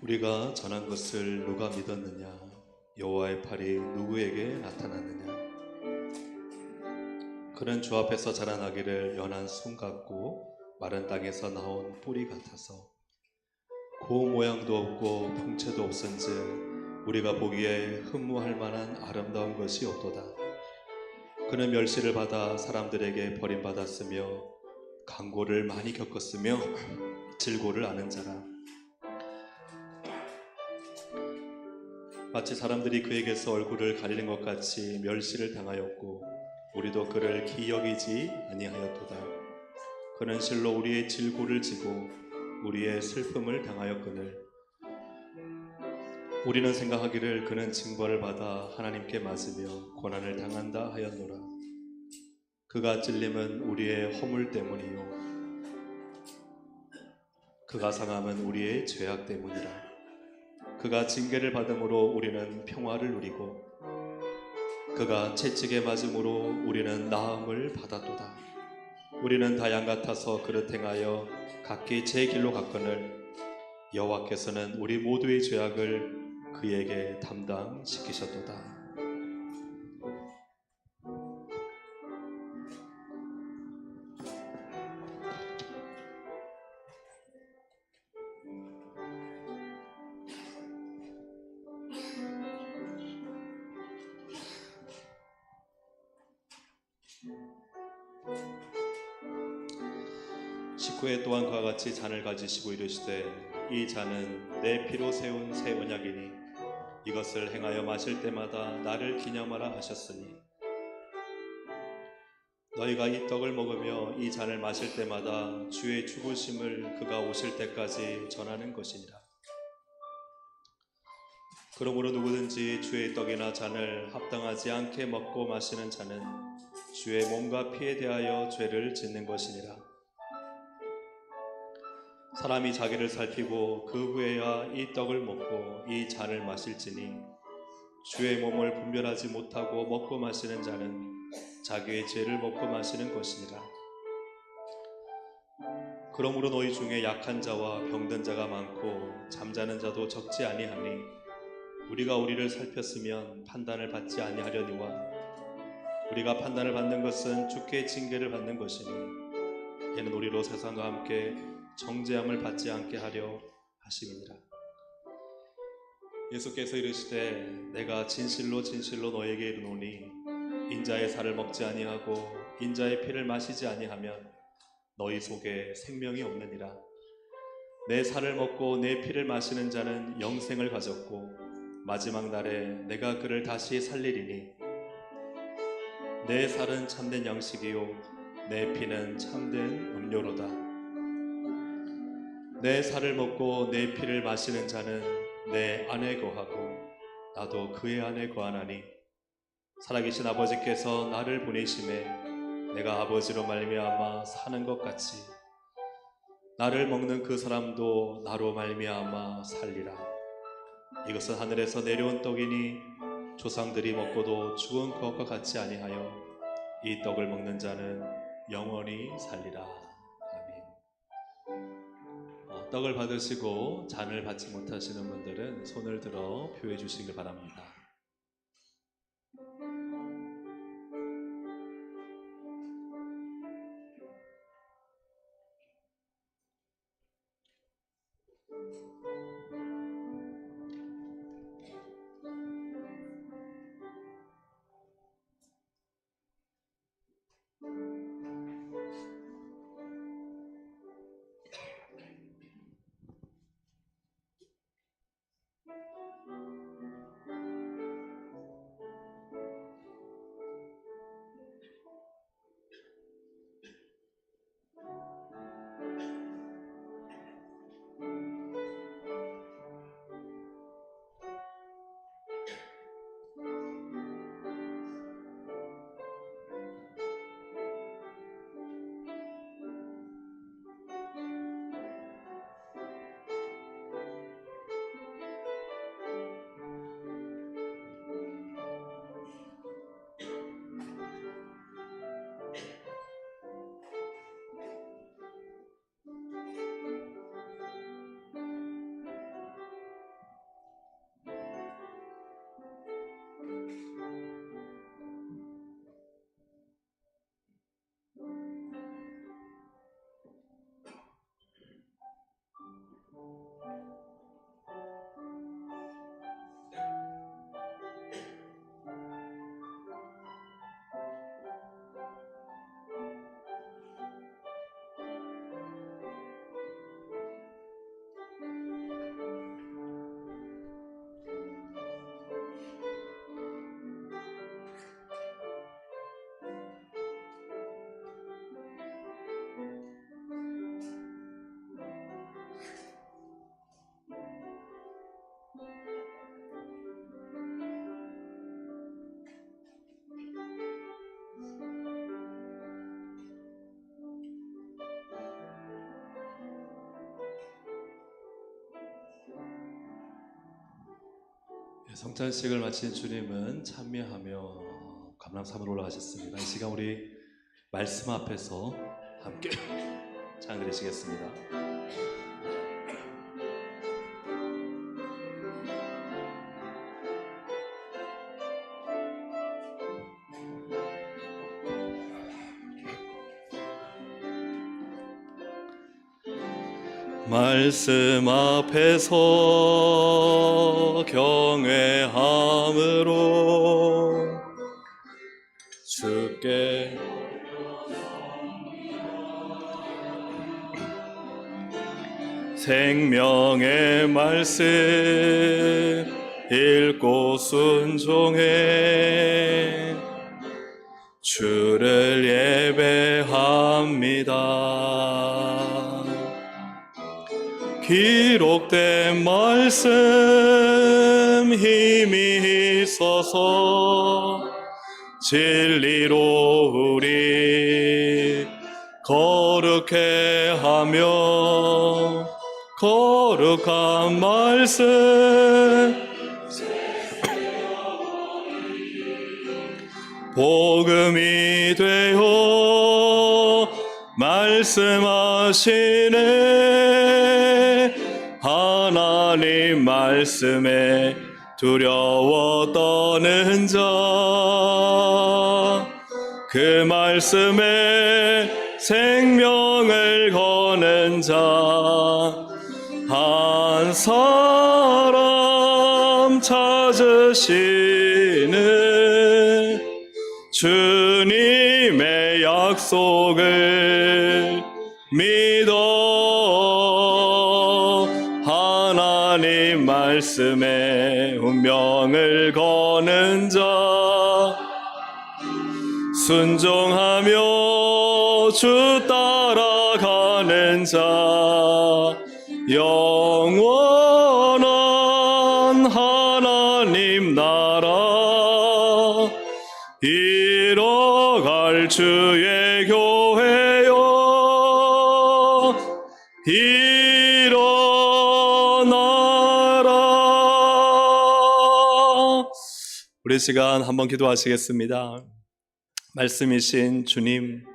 우리가 전한 것을 누가 믿었느냐? 여호와의 팔이 누구에게 나타났느냐? 그는 주 앞에서 자라나기를 연한 순 같고 마른 땅에서 나온 뿌리 같아서 고운 모양도 없고 풍채도 없은즉 우리가 보기에 흠모할 만한 아름다운 것이 없도다. 그는 멸시를 받아 사람들에게 버림받았으며 강고를 많이 겪었으며 질고를 아는 자라. 마치 사람들이 그에게서 얼굴을 가리는 것 같이 멸시를 당하였고 우리도 그를 기여기지 아니하였도다. 그는 실로 우리의 질고를 지고 우리의 슬픔을 당하였거늘 우리는 생각하기를 그는 징벌을 받아 하나님께 맞으며 고난을 당한다 하였노라. 그가 찔림은 우리의 허물 때문이요 그가 상함은 우리의 죄악 때문이라. 그가 징계를 받음으로 우리는 평화를 누리고 그가 채찍에 맞음으로 우리는 나음을 받았도다. 우리는 다 양 같아서 그릇 행하여 각기 제 길로 갔거늘 여호와께서는 우리 모두의 죄악을 그에게 담당시키셨도다. 식후에 또한 그와 같이 잔을 가지시고 이르시되 이 잔은 내 피로 세운 새 언약이니 이것을 행하여 마실 때마다 나를 기념하라 하셨으니 너희가 이 떡을 먹으며 이 잔을 마실 때마다 주의 죽으심을 그가 오실 때까지 전하는 것이니라. 그러므로 누구든지 주의 떡이나 잔을 합당하지 않게 먹고 마시는 자는 주의 몸과 피에 대하여 죄를 짓는 것이니라. 사람이 자기를 살피고 그 후에야 이 떡을 먹고 이 잔을 마실지니 주의 몸을 분별하지 못하고 먹고 마시는 자는 자기의 죄를 먹고 마시는 것이니라. 그러므로 너희 중에 약한 자와 병든 자가 많고 잠자는 자도 적지 아니하니 우리가 우리를 살폈으면 판단을 받지 아니하려니와 우리가 판단을 받는 것은 주께 징계를 받는 것이니 이는 우리로 세상과 함께 정죄함을 받지 않게 하려 하심이니라. 예수께서 이르시되 내가 진실로 진실로 너에게 이르노니 인자의 살을 먹지 아니하고 인자의 피를 마시지 아니하면 너희 속에 생명이 없느니라. 내 살을 먹고 내 피를 마시는 자는 영생을 가졌고 마지막 날에 내가 그를 다시 살리리니 내 살은 참된 양식이요 내 피는 참된 음료로다. 내 살을 먹고 내 피를 마시는 자는 내 안에 거하고 나도 그의 안에 거하나니 살아계신 아버지께서 나를 보내심에 내가 아버지로 말미암아 사는 것 같이 나를 먹는 그 사람도 나로 말미암아 살리라. 이것은 하늘에서 내려온 떡이니 조상들이 먹고도 죽은 것과 같지 아니하여 이 떡을 먹는 자는 영원히 살리라. 아멘. 떡을 받으시고 잔을 받지 못하시는 분들은 손을 들어 표해 주시길 바랍니다. 성찬식을 마친 주님은 찬미하며 감람산으로 올라가셨습니다. 이 시간 우리 말씀 앞에서 함께 찬양 드리시겠습니다. 말씀 앞에서 경외함으로 주께 생명의 말씀 읽고 순종해 주를 예배합니다. 기록된 말씀 힘이 있어서 진리로 우리 거룩해 하며 거룩한 말씀 복음이 되어 말씀하시네. 하나님 말씀에 두려워 떠는 자, 그 말씀에 생명을 거는 자 한 사람 찾으시는 주님의 약속을 믿어 하나님 말씀에 운명을 거는 자 순종하며 주 따라가는 자 영원한 하나님 나라 이뤄갈 주의 교회여 일어나라. 우리 시간 한번 기도하시겠습니다. 말씀이신 주님,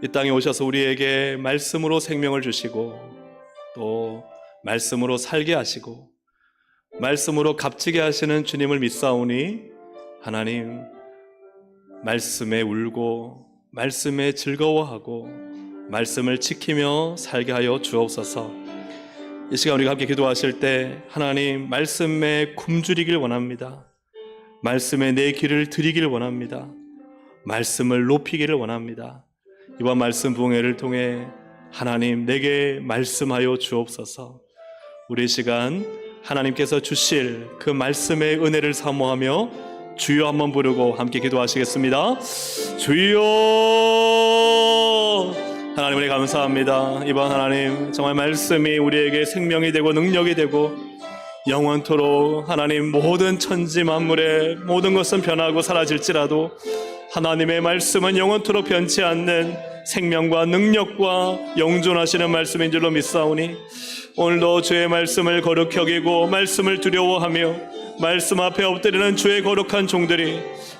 이 땅에 오셔서 우리에게 말씀으로 생명을 주시고 또 말씀으로 살게 하시고 말씀으로 값지게 하시는 주님을 믿사오니 하나님 말씀에 울고 말씀에 즐거워하고 말씀을 지키며 살게 하여 주옵소서. 이 시간 우리가 함께 기도하실 때 하나님 말씀에 굶주리길 원합니다. 말씀에 내 길을 드리기를 원합니다. 말씀을 높이기를 원합니다. 이번 말씀 부흥회를 통해 하나님 내게 말씀하여 주옵소서. 우리 시간 하나님께서 주실 그 말씀의 은혜를 사모하며 주여 한번 부르고 함께 기도하시겠습니다. 주여. 하나님 우리 감사합니다. 이번 하나님 정말 말씀이 우리에게 생명이 되고 능력이 되고 영원토록 하나님 모든 천지 만물의 모든 것은 변하고 사라질지라도 하나님의 말씀은 영원토록 변치 않는 생명과 능력과 영존하시는 말씀인 줄로 믿사오니 오늘도 주의 말씀을 거룩히 여기고 말씀을 두려워하며 말씀 앞에 엎드리는 주의 거룩한 종들이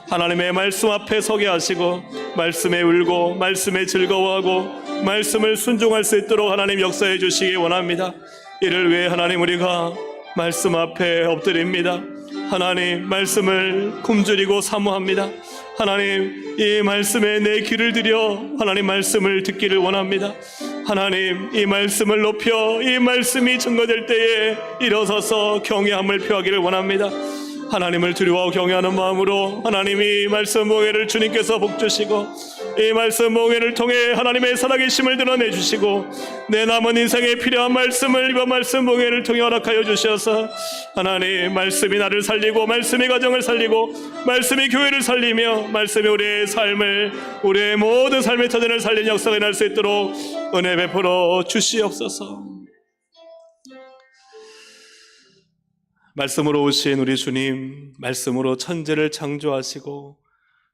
하나님의 말씀 앞에 서게 하시고 말씀에 울고 말씀에 즐거워하고 말씀을 순종할 수 있도록 하나님 역사해 주시기 원합니다. 이를 위해 하나님 우리가 말씀 앞에 엎드립니다. 하나님 말씀을 굶주리고 사모합니다. 하나님 이 말씀에 내 귀를 들여 하나님 말씀을 듣기를 원합니다. 하나님 이 말씀을 높여 이 말씀이 증거될 때에 일어서서 경외함을 표하기를 원합니다. 하나님을 두려워하고 경외하는 마음으로 하나님이 말씀 봉회를 주님께서 복주시고 이 말씀 봉회를 통해 하나님의 살아계심을 드러내 주시고 내 남은 인생에 필요한 말씀을 이번 말씀 봉회를 통해 허락하여 주셔서 하나님 말씀이 나를 살리고 말씀이 가정을 살리고 말씀이 교회를 살리며 말씀이 우리의 삶을 우리의 모든 삶의 터전을 살리는 역사가 날 수 있도록 은혜 베풀어 주시옵소서. 말씀으로 오신 우리 주님, 말씀으로 천지를 창조하시고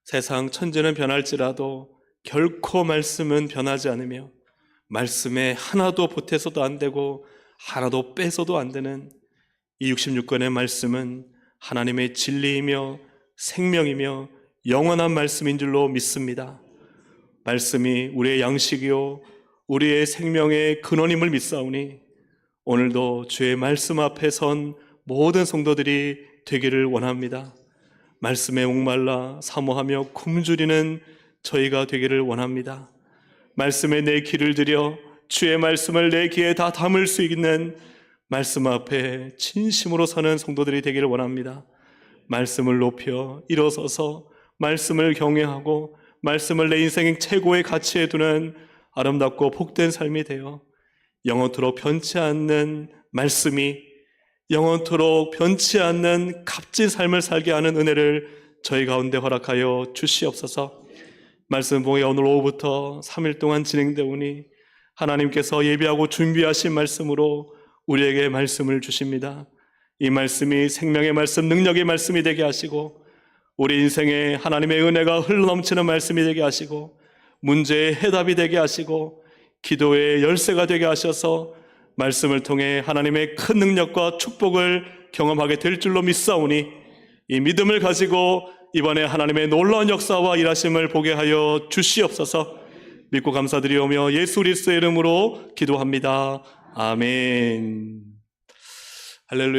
세상 천지는 변할지라도 결코 말씀은 변하지 않으며 말씀에 하나도 보태서도 안 되고 하나도 빼서도 안 되는 이 66권의 말씀은 하나님의 진리이며 생명이며 영원한 말씀인 줄로 믿습니다. 말씀이 우리의 양식이요 우리의 생명의 근원임을 믿사오니 오늘도 주의 말씀 앞에 선 모든 성도들이 되기를 원합니다. 말씀에 목말라 사모하며 굶주리는 저희가 되기를 원합니다. 말씀에 내 귀를 들여 주의 말씀을 내 귀에 다 담을 수 있는 말씀 앞에 진심으로 서는 성도들이 되기를 원합니다. 말씀을 높여 일어서서 말씀을 경외하고 말씀을 내 인생의 최고의 가치에 두는 아름답고 복된 삶이 되어 영원토록 변치 않는 말씀이 영원토록 변치 않는 값진 삶을 살게 하는 은혜를 저희 가운데 허락하여 주시옵소서. 말씀 봉회 오늘 오후부터 3일 동안 진행되오니 하나님께서 예비하고 준비하신 말씀으로 우리에게 말씀을 주십니다. 이 말씀이 생명의 말씀, 능력의 말씀이 되게 하시고 우리 인생에 하나님의 은혜가 흘러넘치는 말씀이 되게 하시고 문제의 해답이 되게 하시고 기도의 열쇠가 되게 하셔서 말씀을 통해 하나님의 큰 능력과 축복을 경험하게 될 줄로 믿사오니 이 믿음을 가지고 이번에 하나님의 놀라운 역사와 일하심을 보게 하여 주시옵소서. 믿고 감사드리오며 예수 그리스도의 이름으로 기도합니다. 아멘. 할렐루야.